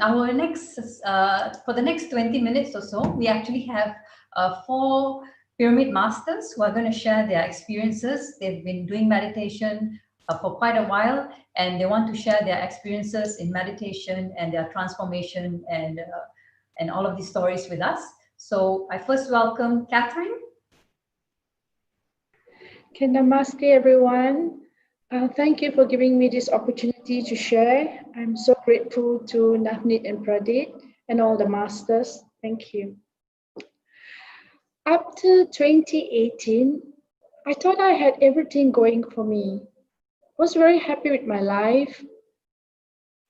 for the next 20 minutes or so, we actually have 4 pyramid masters who are going to share their experiences. They've been doing meditation for quite a while, and they want to share their experiences in meditation and their transformation and all of these stories with us. So I first welcome Catherine. Okay, namaste everyone. Thank you for giving me this opportunity to share. I'm so grateful to Navneet and Pradit and all the masters. Thank you. After 2018, I thought I had everything going for me. I was very happy with my life,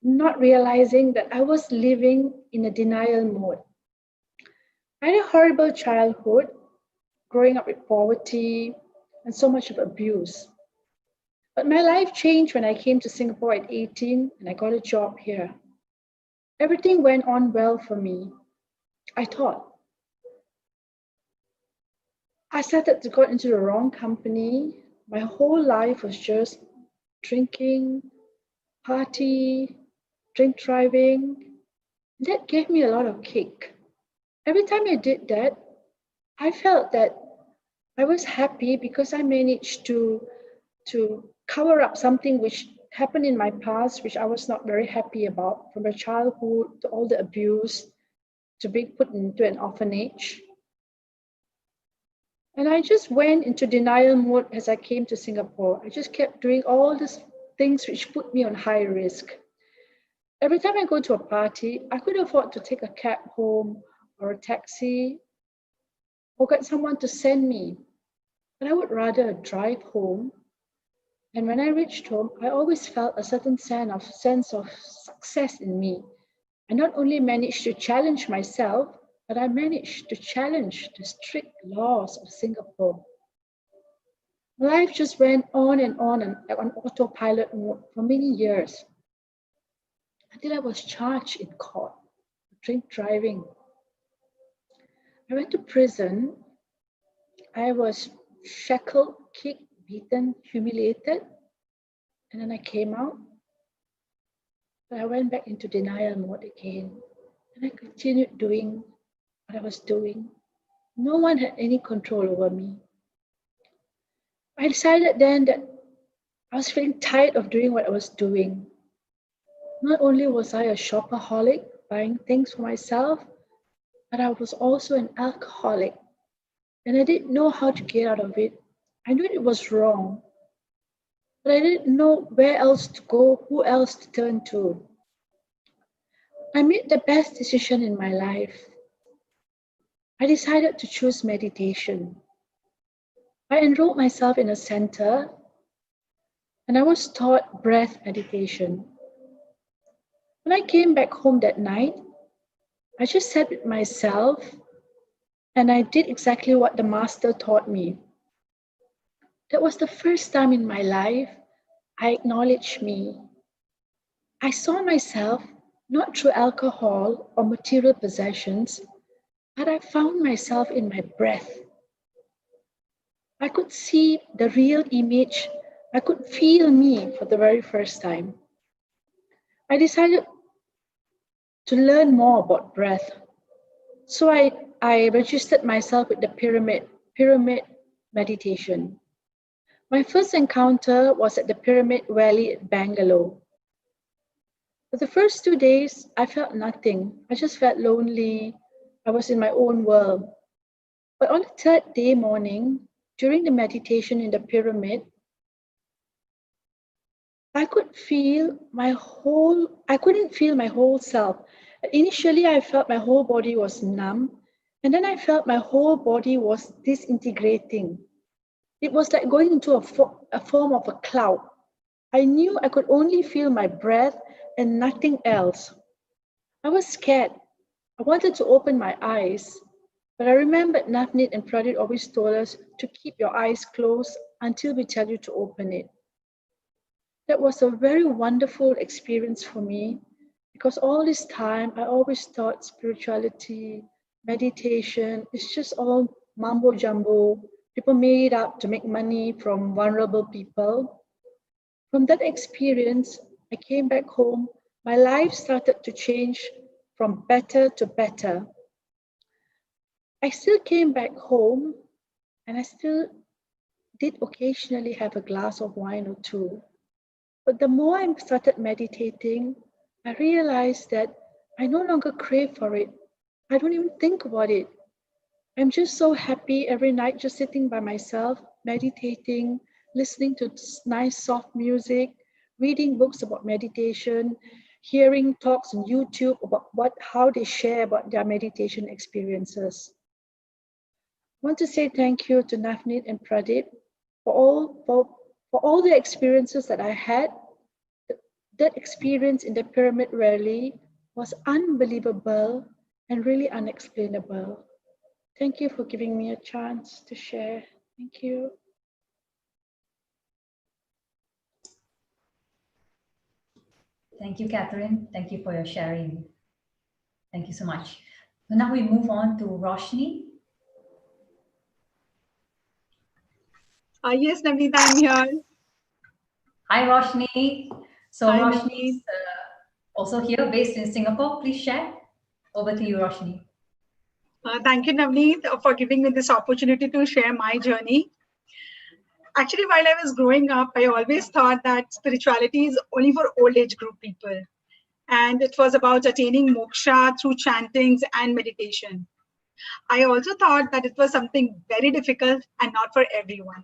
not realizing that I was living in a denial mode. I had a horrible childhood, growing up with poverty and so much of abuse. But my life changed when I came to Singapore at 18 and I got a job here. Everything went on well for me, I thought. I started to go into the wrong company. My whole life was just drinking, party, drink driving. That gave me a lot of kick. Every time I did that, I felt that I was happy because I managed to cover up something which happened in my past, which I was not very happy about, from my childhood to all the abuse, to being put into an orphanage. And I just went into denial mode as I came to Singapore. I just kept doing all these things which put me on high risk. Every time I go to a party, I could afford to take a cab home or a taxi or get someone to send me. But I would rather drive home. And when I reached home, I always felt a certain sense of success in me. I not only managed to challenge myself, but I managed to challenge the strict laws of Singapore. Life just went on autopilot mode for many years, until I was charged in court for drink driving. I went to prison. I was shackled, kicked, beaten, humiliated, and then I came out. But I went back into denial mode again, and I continued doing what I was doing. No one had any control over me. I decided then that I was feeling tired of doing what I was doing. Not only was I a shopaholic, buying things for myself, but I was also an alcoholic, and I didn't know how to get out of it. I knew it was wrong, but I didn't know where else to go, who else to turn to. I made the best decision in my life. I decided to choose meditation. I enrolled myself in a center, and I was taught breath meditation. When I came back home that night, I just sat with myself, and I did exactly what the master taught me. That was the first time in my life I acknowledged me. I saw myself not through alcohol or material possessions, but I found myself in my breath. I could see the real image. I could feel me for the very first time. I decided to learn more about breath. So I registered myself with the pyramid meditation. My first encounter was at the Pyramid Valley at Bangalore. For the first 2 days, I felt nothing. I just felt lonely. I was in my own world. But on the third day morning, during the meditation in the pyramid, I couldn't feel my whole self. Initially, I felt my whole body was numb, and then I felt my whole body was disintegrating. It was like going into a form of a cloud. I knew I could only feel my breath and nothing else. I was scared. I wanted to open my eyes, but I remembered Navneet and Pradit always told us to keep your eyes closed until we tell you to open it. That was a very wonderful experience for me, because all this time I always thought spirituality, meditation, it's just all mumbo jumbo. People made it up to make money from vulnerable people. From that experience, I came back home. My life started to change from better to better. I still came back home and I still did occasionally have a glass of wine or two. But the more I started meditating, I realized that I no longer crave for it. I don't even think about it. I'm just so happy every night just sitting by myself, meditating, listening to nice soft music, reading books about meditation, hearing talks on YouTube about how they share about their meditation experiences. I want to say thank you to Navneet and Pradeep for all the experiences that I had. That experience in the pyramid rally was unbelievable and really unexplainable. Thank you for giving me a chance to share. Thank you. Thank you, Catherine. Thank you for your sharing. Thank you so much. So now we move on to Roshni. Yes, Navneet, I'm here. Hi, Roshni. So Hi, Roshni is Navneet. also here, based in Singapore. Please share. Over to you, Roshni. Thank you, Navneet, for giving me this opportunity to share my journey. Actually, while I was growing up, I always thought that spirituality is only for old age group people. And it was about attaining moksha through chantings and meditation. I also thought that it was something very difficult and not for everyone.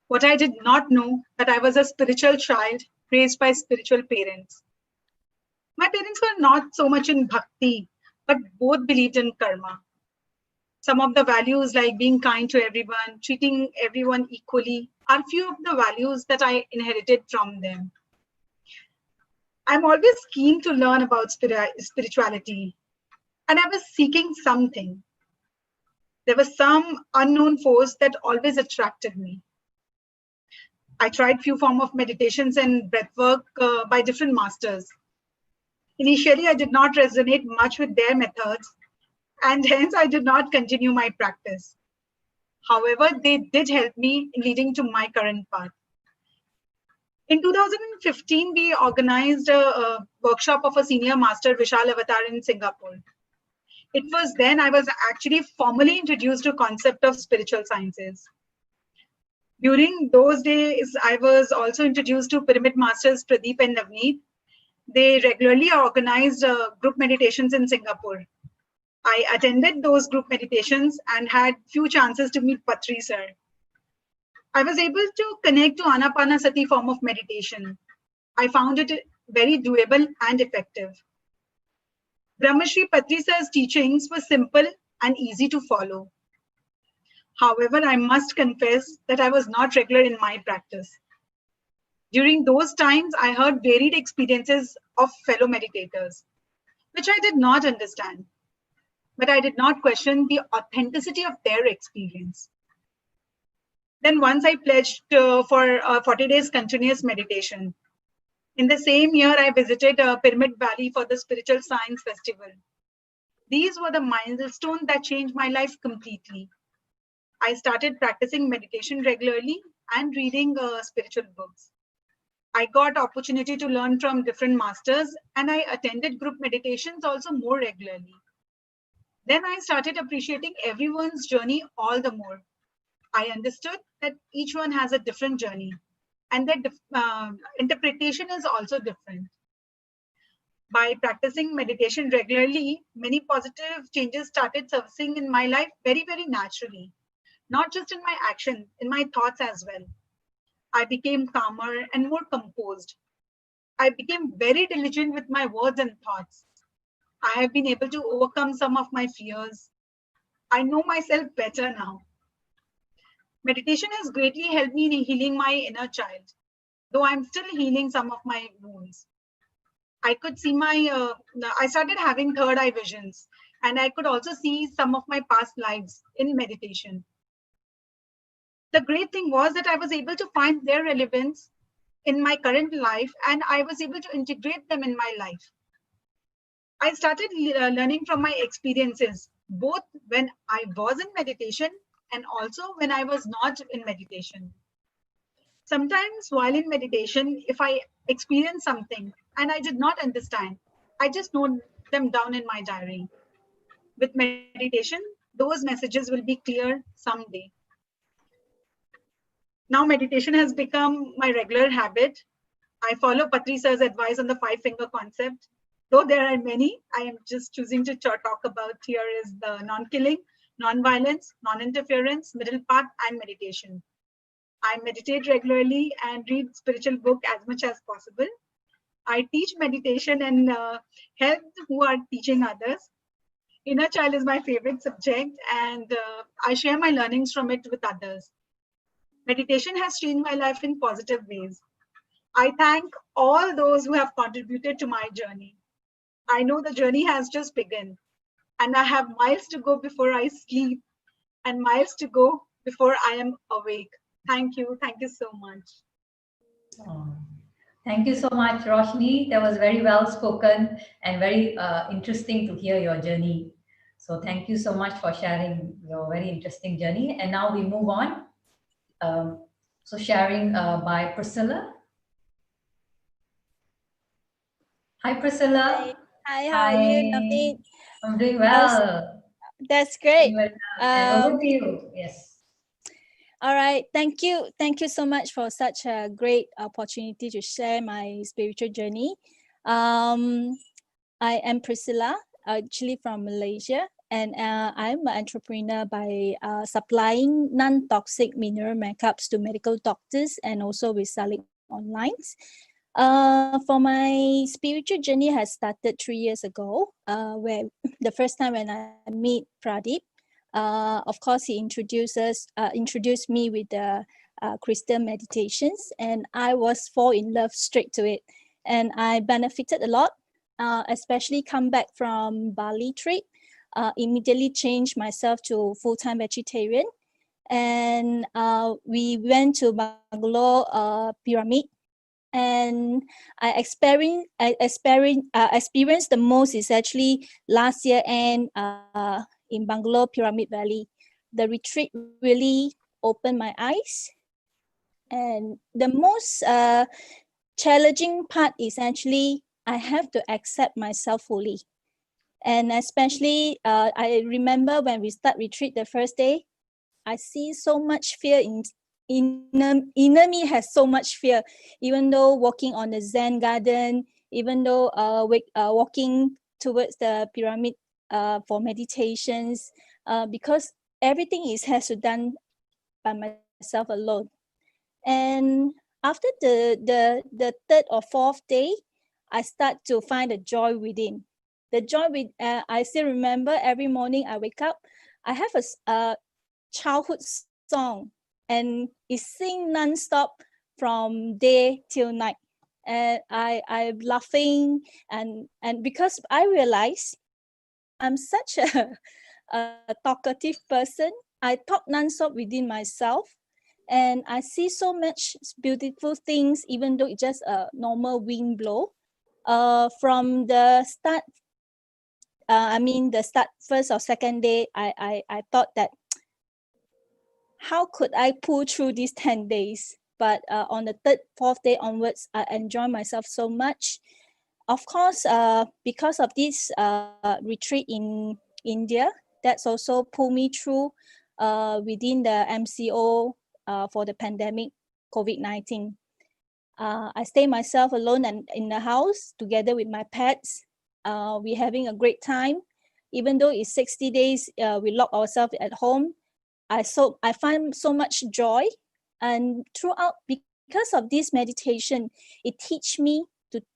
What I did not know that I was a spiritual child raised by spiritual parents. My parents were not so much in bhakti, but both believed in karma. Some of the values like being kind to everyone, treating everyone equally are few of the values that I inherited from them. I'm always keen to learn about spirituality, and I was seeking something. There was some unknown force that always attracted me. I tried few form of meditations and breathwork by different masters. Initially, I did not resonate much with their methods, and hence I did not continue my practice. However, they did help me in leading to my current path. In 2015, we organized a workshop of a senior master, Vishal Avatar, in Singapore. It was then I was actually formally introduced to concept of spiritual sciences. During those days, I was also introduced to Pyramid Masters Pradeep and Navneet. They regularly organized group meditations in Singapore. I attended those group meditations and had few chances to meet Patri sir. I was able to connect to Anapanasati form of meditation. I found it very doable and effective. Brahmashri Patri sir's teachings were simple and easy to follow. However, I must confess that I was not regular in my practice. During those times, I heard varied experiences of fellow meditators, which I did not understand, but I did not question the authenticity of their experience. Then once I pledged for 40 days continuous meditation. In the same year, I visited Pyramid Valley for the Spiritual Science Festival. These were the milestones that changed my life completely. I started practicing meditation regularly and reading spiritual books. I got opportunity to learn from different masters, and I attended group meditations also more regularly. Then I started appreciating everyone's journey all the more. I understood that each one has a different journey, and that interpretation is also different. By practicing meditation regularly, many positive changes started surfacing in my life very, very naturally, not just in my action, in my thoughts as well. I became calmer and more composed. I became very diligent with my words and thoughts. I have been able to overcome some of my fears. I know myself better now. Meditation has greatly helped me in healing my inner child, though I'm still healing some of my wounds. I could see I started having third eye visions, and I could also see some of my past lives in meditation. The great thing was that I was able to find their relevance in my current life, and I was able to integrate them in my life. I started learning from my experiences, both when I was in meditation and also when I was not in meditation. Sometimes while in meditation, if I experience something and I did not understand, I just them down in my diary. With meditation, those messages will be clear someday. Now meditation has become my regular habit. I follow Patri sir's advice on the 5-finger concept. Though there are many, I am just choosing to talk about here is the non-killing, non-violence, non-interference, middle path, and meditation. I meditate regularly and read spiritual book as much as possible. I teach meditation and help who are teaching others. Inner child is my favorite subject, and I share my learnings from it with others. Meditation has changed my life in positive ways. I thank all those who have contributed to my journey. I know the journey has just begun, and I have miles to go before I sleep and miles to go before I am awake. Thank you. Thank you so much. Oh, thank you so much, Roshni. That was very well spoken and very interesting to hear your journey. So thank you so much for sharing your very interesting journey. And now we move on. So sharing by Priscilla. Hi, Priscilla. Hi, how are you, Hi. Navneet? I'm doing well. That's Doing great. well. And over to you. Yes. All right. Thank you. Thank you so much for such a great opportunity to share my spiritual journey. I am Priscilla, actually from Malaysia, and I'm an entrepreneur by supplying non-toxic mineral makeups to medical doctors and also reselling online. For my spiritual journey has started 3 years ago, where the first time when I meet Pradeep, of course, he introduced me with the Christian meditations, and I was fall in love straight to it, and I benefited a lot, especially come back from Bali trip, immediately changed myself to full-time vegetarian, and we went to Bangalore pyramid. And I experienced the most is actually last year and in Bangalore Pyramid Valley. The retreat really opened my eyes, and the most challenging part is actually I have to accept myself fully. And especially I remember when we start retreat the first day, I see so much fear inner me has so much fear, even though walking on the Zen garden, even though walking towards the pyramid for meditations, because everything has to done by myself alone. And after the third or fourth day, I start to find the joy within. The joy with I still remember every morning I wake up, I have a childhood song, and it's sing non-stop from day till night. And I'm laughing, and because I realize I'm such a talkative person, I talk non-stop within myself, and I see so much beautiful things, even though it's just a normal wind blow. From the start, the start first or second day, I thought that how could I pull through these 10 days? But on the third, fourth day onwards, I enjoy myself so much. Of course, because of this retreat in India, that's also pulled me through within the MCO for the pandemic, COVID-19. I stay myself alone and in the house together with my pets. We're having a great time. Even though it's 60 days, we lock ourselves at home. I find so much joy, and throughout, because of this meditation, it teach me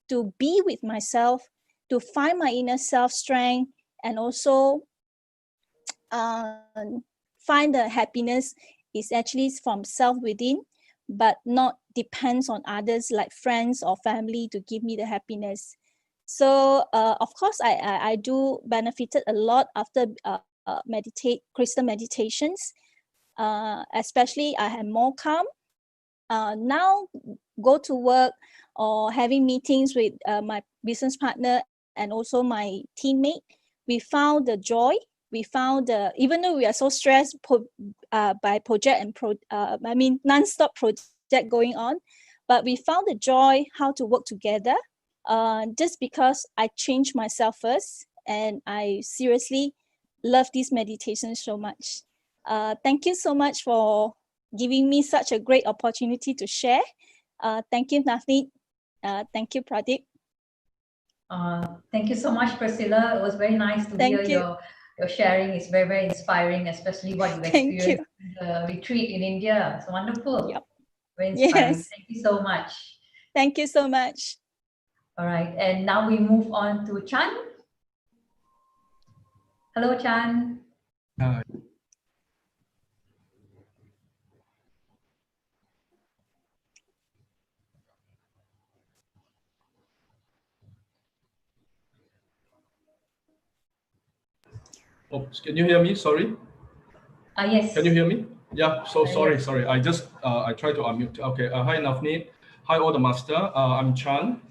to be with myself, to find my inner self strength, and also find the happiness is actually from self within, but not depends on others like friends or family to give me the happiness. So of course, I do benefited a lot after Christian meditations. Especially I have more calm. Now go to work or having meetings with my business partner and also my teammate, we found the joy. We found even though we are so stressed by project and non-stop project going on, but we found the joy how to work together. just because I changed myself first, and I seriously love this meditation so much. Thank you so much for giving me such a great opportunity to share. Thank you, Navneet. Thank you, Pradeep. Thank you so much, Priscilla. It was very nice to hear Thank you. your sharing. It's very, very inspiring, especially what you've Thank experienced you. in the retreat in India. It's wonderful. Yep. Very inspiring. Yes. Thank you so much. Thank you so much. All right. And now we move on to Chan. Hello, Chan. Hi. Oops, can you hear me? Sorry. Yes. Can you hear me? Yeah. So sorry. Yes. I just I tried to unmute. Okay. Hi, Navneet. Hi, all the master. I'm Chan.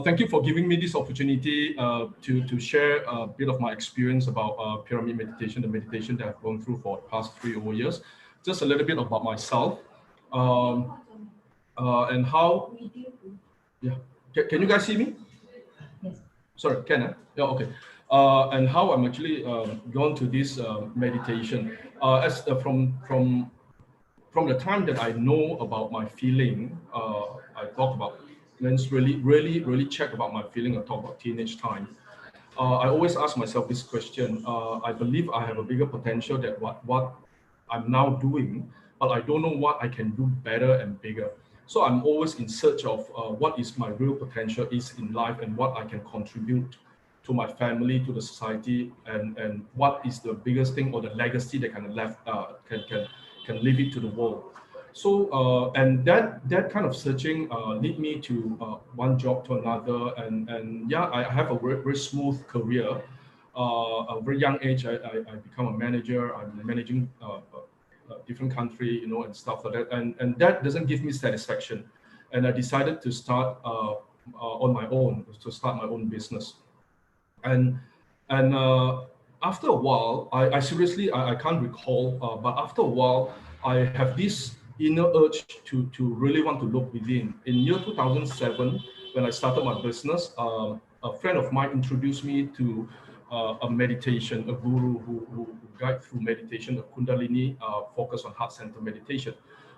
Thank you for giving me this opportunity to share a bit of my experience about pyramid meditation, the meditation that I've gone through for the past 3 over years. Just a little bit about myself and how. Yeah. Can you guys see me? Yes. Sorry, can I? Yeah, okay. And how I'm actually gone to this meditation. From the time that I know about my feeling, I talk about, let's really check about my feeling and talk about teenage time. I always ask myself this question. I believe I have a bigger potential than what I'm now doing, but I don't know what I can do better and bigger. So I'm always in search of what is my real potential is in life and what I can contribute to my family, to the society, and what is the biggest thing or the legacy that can leave it to the world. So and that kind of searching lead me to one job to another, and yeah, I have a very smooth career. A very young age, I become a manager. I'm managing a different country, and stuff like that. And that doesn't give me satisfaction. And I decided to start on my own, to start my own business. And after a while, I seriously I can't recall, but after a while, I have this inner urge to really want to look within. In year 2007, when I started my business, a friend of mine introduced me to a meditation, a guru who guide through meditation, a Kundalini focus on heart center meditation.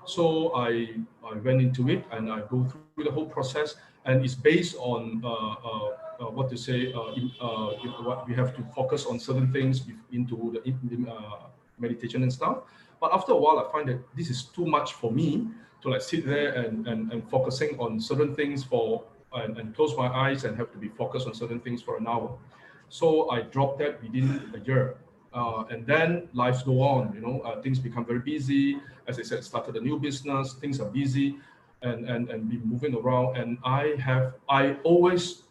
So I went into it and I go through the whole process, and it's based on what to say, what we have to focus on certain things into the meditation and stuff. But after a while, I find that this is too much for me to like sit there and focusing on certain things and close my eyes and have to be focused on certain things for an hour. So I dropped that within a year. And then lives go on, things become very busy. As I said, started a new business, things are busy and be moving around. And I always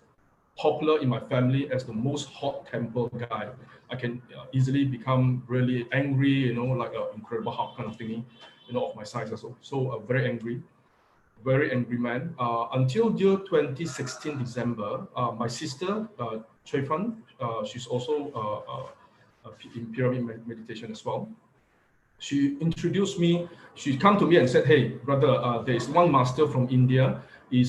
popular in my family as the most hot-tempered guy. I can easily become really angry, like an Incredible Hulk kind of thingy, of my size also. So very angry man. Until year 2016 December, my sister, Chui Fan, she's also in pyramid meditation as well. She introduced me. She come to me and said, "Hey, brother, there is one master from India. We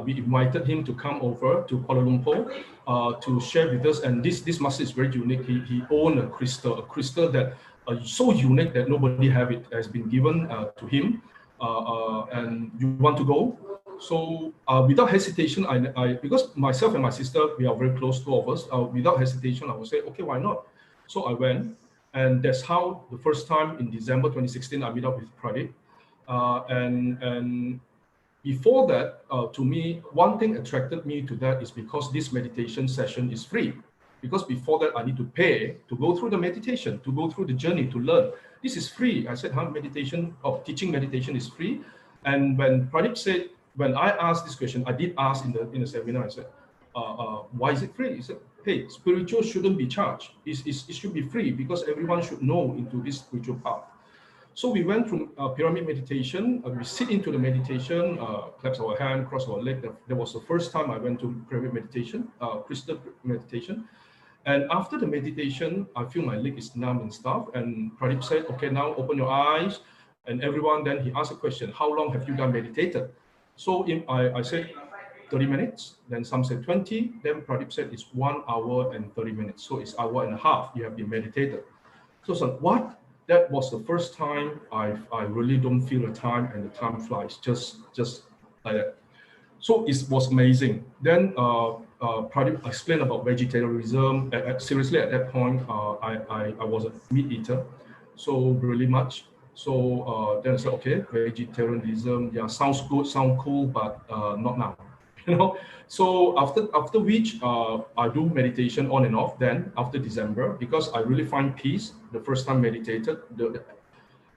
invited him to come over to Kuala Lumpur to share with us. And this master is very unique. He owned a crystal that so unique that nobody have it. Has been given to him. And you want to go?" So without hesitation, I because myself and my sister, we are very close, two of us. Without hesitation, I would say, okay, why not? So I went. And that's how the first time in December 2016, I meet up with Pradeep. And before that, to me, one thing attracted me to that is because this meditation session is free. Because before that, I need to pay to go through the meditation, to go through the journey, to learn. This is free. I said, meditation or teaching meditation is free. And when Pradeep said, when I asked this question, I did ask in the seminar, I said, why is it free? He said, hey, spiritual shouldn't be charged. It should be free because everyone should know into this spiritual path. So we went through pyramid meditation. We sit into the meditation, clasp our hand, cross our leg. That was the first time I went to pyramid meditation, crystal meditation. And after the meditation, I feel my leg is numb and stuff. And Pradeep said, okay, now open your eyes. And everyone, then he asked a question, how long have you done meditated? So I said, 30 minutes, then some said 20, then Pradeep said it's 1 hour and 30 minutes. So it's 1.5 hours you have been meditated. So it's like, what? That was the first time I really don't feel the time, and the time flies just like that. So it was amazing. Then Pradeep explained about vegetarianism. Seriously, at that point, I was a meat eater, so really much. So then I said, okay, vegetarianism, yeah, sounds good, sound cool, but not now, you know. So after which I do meditation on and off. Then after December, because I really find peace. The first time meditated,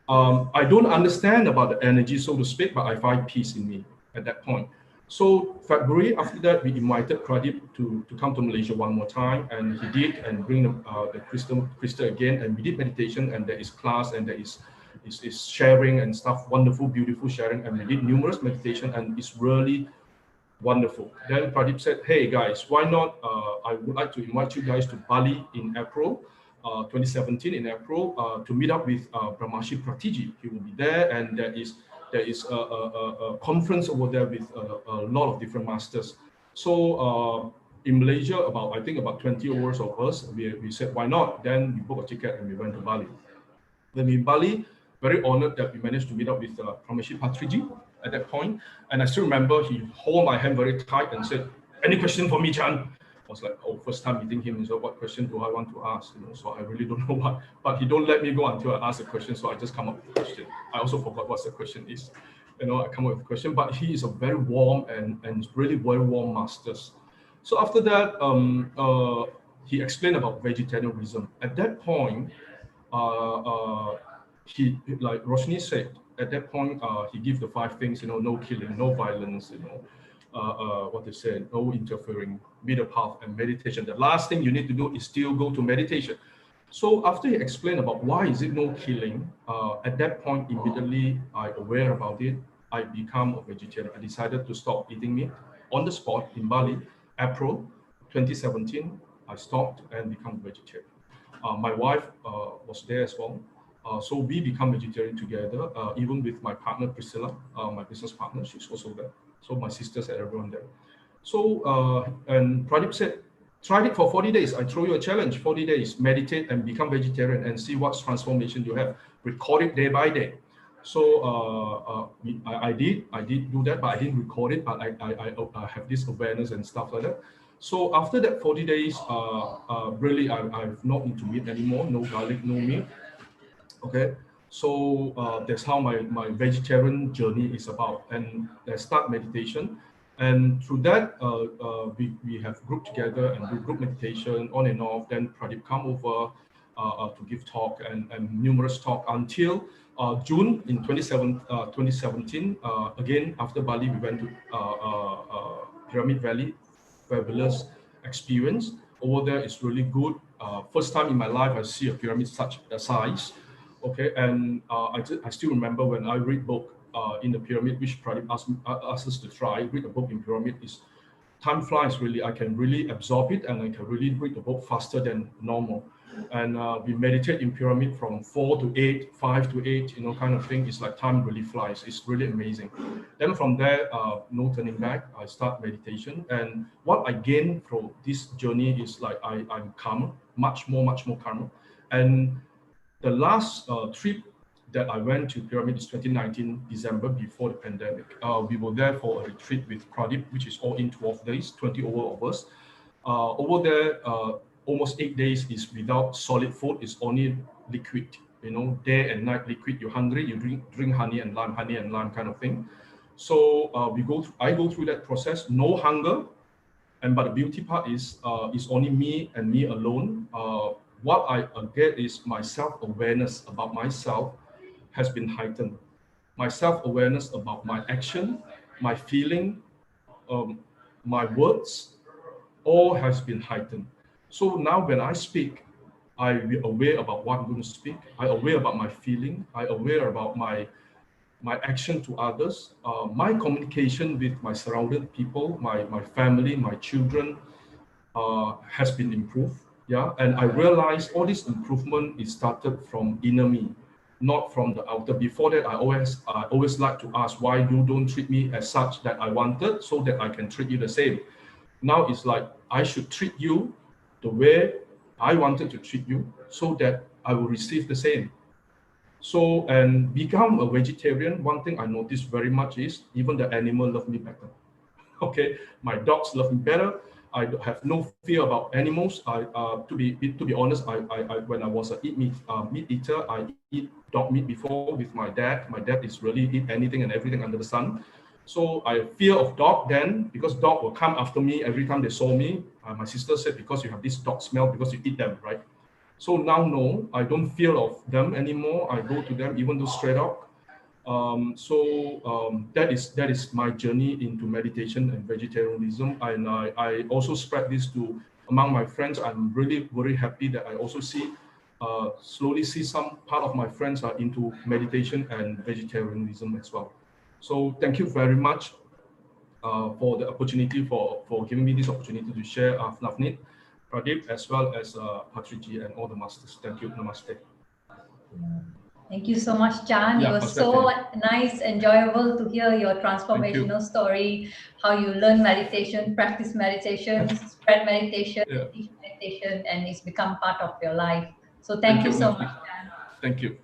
I don't understand about the energy, so to speak, but I find peace in me at that point. So February, after that, we invited Pradeep to come to Malaysia one more time, and he did, and bring the crystal again, and we did meditation, and there is class, and there is sharing and stuff, wonderful, beautiful sharing, and we did numerous meditation, and it's really wonderful. Then Pradeep said, hey guys, why not, I would like to invite you guys to Bali in April, 2017 in April, to meet up with Brahmashi Pratiji. He will be there, and there is a conference over there with a lot of different masters. So in Malaysia, I think about 20 hours of us, we said, why not? Then we booked a ticket and we went to Bali. When we in Bali, very honored that we managed to meet up with Brahmashi Pratiji at that point. And I still remember he held my hand very tight and said, any question for me, Chan? I was like, oh, first time meeting him, so what question do I want to ask? You know, so I really don't know what, but he don't let me go until I ask a question, so I just come up with a question. I also forgot what the question is. You know, I come up with a question, but he is a very warm and really very warm masters. So after that, he explained about vegetarianism. At that point, he, like Roshni said, at that point, he gave the 5 things, you know, no killing, no violence, you know, what they said, no interfering, middle path, and meditation. The last thing you need to do is still go to meditation. So after he explained about why is it no killing, at that point, immediately I aware about it, I become a vegetarian. I decided to stop eating meat on the spot in Bali, April 2017. I stopped and become vegetarian. My wife was there as well. So we become vegetarian together, even with my partner, Priscilla, my business partner, she's also there. So my sisters and everyone there. So, and Pradeep said, try it for 40 days. I throw you a challenge, 40 days, meditate and become vegetarian and see what transformation you have. Record it day by day. So I did do that, but I didn't record it, but I have this awareness and stuff like that. So after that 40 days, really, I'm not into meat anymore, no garlic, no meat. Okay, so that's how my vegetarian journey is about. And I start meditation, and through that we have group together and do group meditation on and off. Then Pradeep come over to give talk and numerous talk until June in 2017. Again, after Bali, we went to Pyramid Valley. Fabulous experience over there. It's really good. First time in my life I see a pyramid such a size. Okay, and I still remember when I read book in the pyramid, which Pradeep asked us to try. Read a book in pyramid is time flies really. I can really absorb it, and I can really read the book faster than normal. And we meditate in pyramid from 4 to 8, 5 to 8, you know, kind of thing. It's like time really flies. It's really amazing. Then from there, no turning back. I start meditation, and what I gain from this journey is like I'm calmer, much more calmer. And the last trip that I went to pyramid is 2019 December, before the pandemic. We were there for a retreat with Pradeep, which is all in 12 days, 20 over of us. Over there, almost 8 days is without solid food. It's only liquid, you know, day and night liquid. You're hungry, you drink honey and lime kind of thing. So I go through that process, no hunger. But the beauty part is it's only me and me alone. What I get is my self-awareness about myself has been heightened. My self-awareness about my action, my feeling, my words, all has been heightened. So now when I speak, I'm aware about what I'm going to speak. I'm aware about my feeling. I'm aware about my action to others. My communication with my surrounded people, my family, my children, has been improved. Yeah, and I realized all this improvement is started from inner me, not from the outer. Before that, I always like to ask why you don't treat me as such that I wanted, so that I can treat you the same. Now it's like I should treat you the way I wanted to treat you, so that I will receive the same. So, and become a vegetarian, one thing I noticed very much is even the animal love me better. Okay, my dogs love me better. I have no fear about animals. To be honest, when I was a meat eater, I eat dog meat before with my dad. My dad is really eat anything and everything under the sun. So I fear of dog then, because dog will come after me every time they saw me. My sister said, because you have this dog smell because you eat them, right? So now, no, I don't fear of them anymore. I go to them even though stray dog. That is my journey into meditation and vegetarianism, and I also spread this to among my friends. I'm really very happy that I also slowly see some part of my friends are into meditation and vegetarianism as well. So thank you very much for the opportunity, for giving me this opportunity to share, Navneet, Pradeep, as well as Patriji and all the masters. Thank you. Namaste. Thank you so much, Chan. Yeah, it was so nice, enjoyable to hear your transformational story, how you learn meditation, practice meditation, spread meditation, teach meditation, and it's become part of your life. So thank you so much, Chan. Thank you.